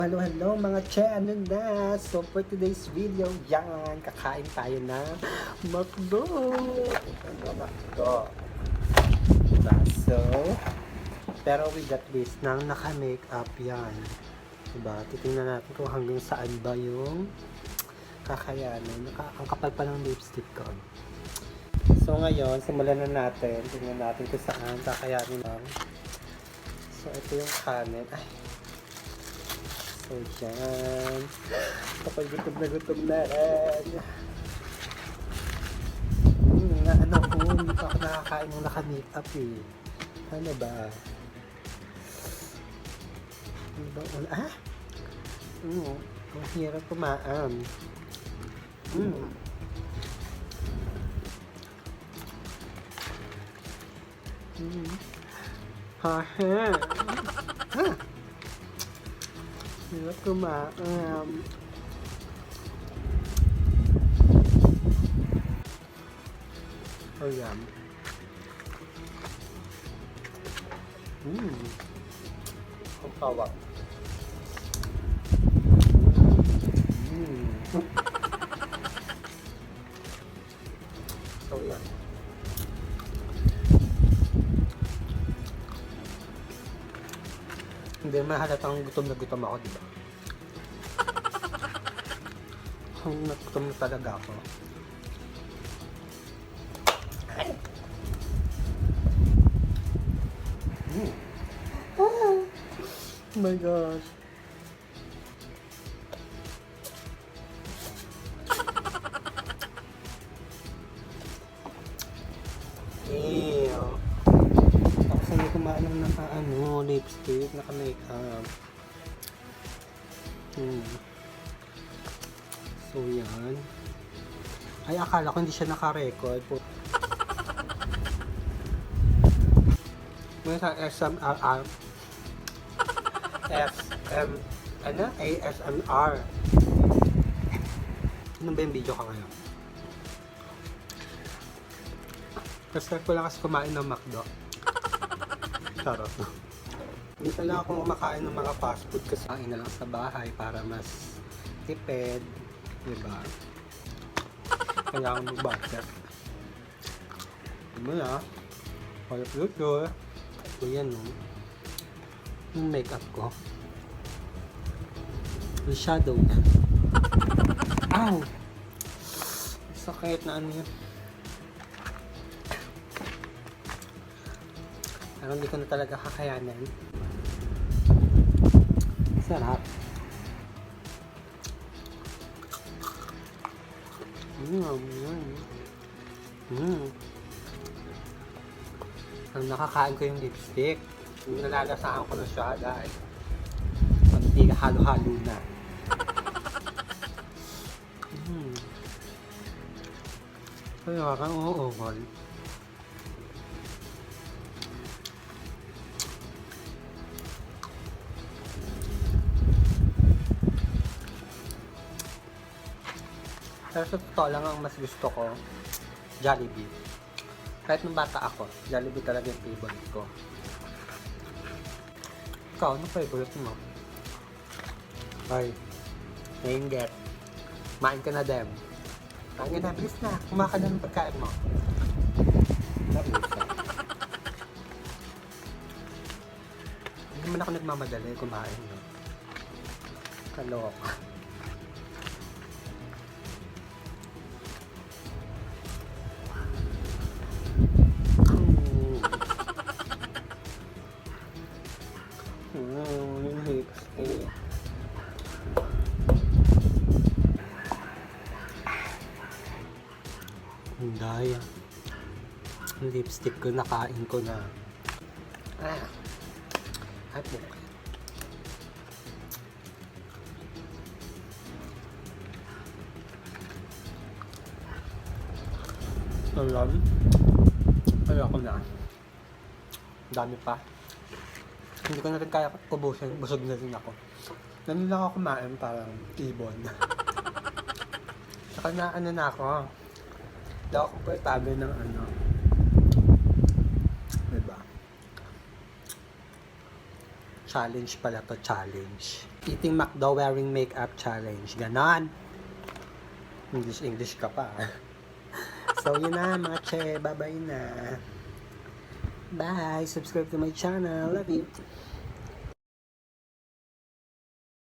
Hello mga che, ano na? So for today's video, yan, kakain tayo ng McDo. McDo. Diba? So, pero we got this, nang naka-makeup yan. Diba? Titingnan natin kung hanggang saan ba yung kakayanin. Ang kapal pa ng lipstick ko. So ngayon, simulan na natin. Tingnan natin kung saan kakayanin lang. So ito yung kanin. Ay. So, yan. Kapag gutom na rin. Ano ko, hindi pa ako nakakain ng naka-makeup eh. Ano ba? Ano ba? Ang hirap kumaan. Hirap kumaan. Oh, yan. Ang tawag. So, yan. Hindi mahalatang gutom na gutom ako, diba? Gutom na talaga ako. Oh my gosh. Ew. Tapos hindi kumain ng lipstick, naka-makeup. So yan. Ay, akala ko hindi siya naka-record. May sa ASMR. ASMR. Ano ba yung video ka ngayon? Kasi ko lang kasi kumain ng McDo. Charot. Hindi pala ako kumakain ng mga fast food kasi kain na lang sa bahay para mas tipid. Diba? Kailangan mag-budget. Diba na? Wala future. So yan no. Yung makeup ko. Yung shadow na. Ow! Sakit na ano yun. Parang hindi ko na talaga kakayanin. Sarap. Ang nakakain ko yung lipstick. Nalalasahan ko na siya dahil hindi halo-halo na. Kaya ka, oo, mahal. Pero sa totoo lang, ang mas gusto ko, Jollibee. Kahit nung bata ako, Jollibee talaga yung favorite ko. Ikaw, ano favorite mo? Ay, nainggit. Kumain ka na din. Kumain ka na, bilis na. Kumaka na ng pagkain mo. Nabusa. Hindi naman ako nagmamadali kumain. No? Kalok. Dahil yung lipstick ko nakain ko na. Ay po. Alam. Ayoko na. Dami pa. Hindi ko na rin kaya ubusin. Busog na rin ako. Ganun lang ako kumain, parang ibon. Saka na ano na ako. Hindi ako komportable ng ano. Diba? Challenge pala to, challenge. Eating McDo wearing makeup challenge. Ganon. English ka pa. So, yun na mga che. Bye-bye na. Bye. Subscribe to my channel. Love you.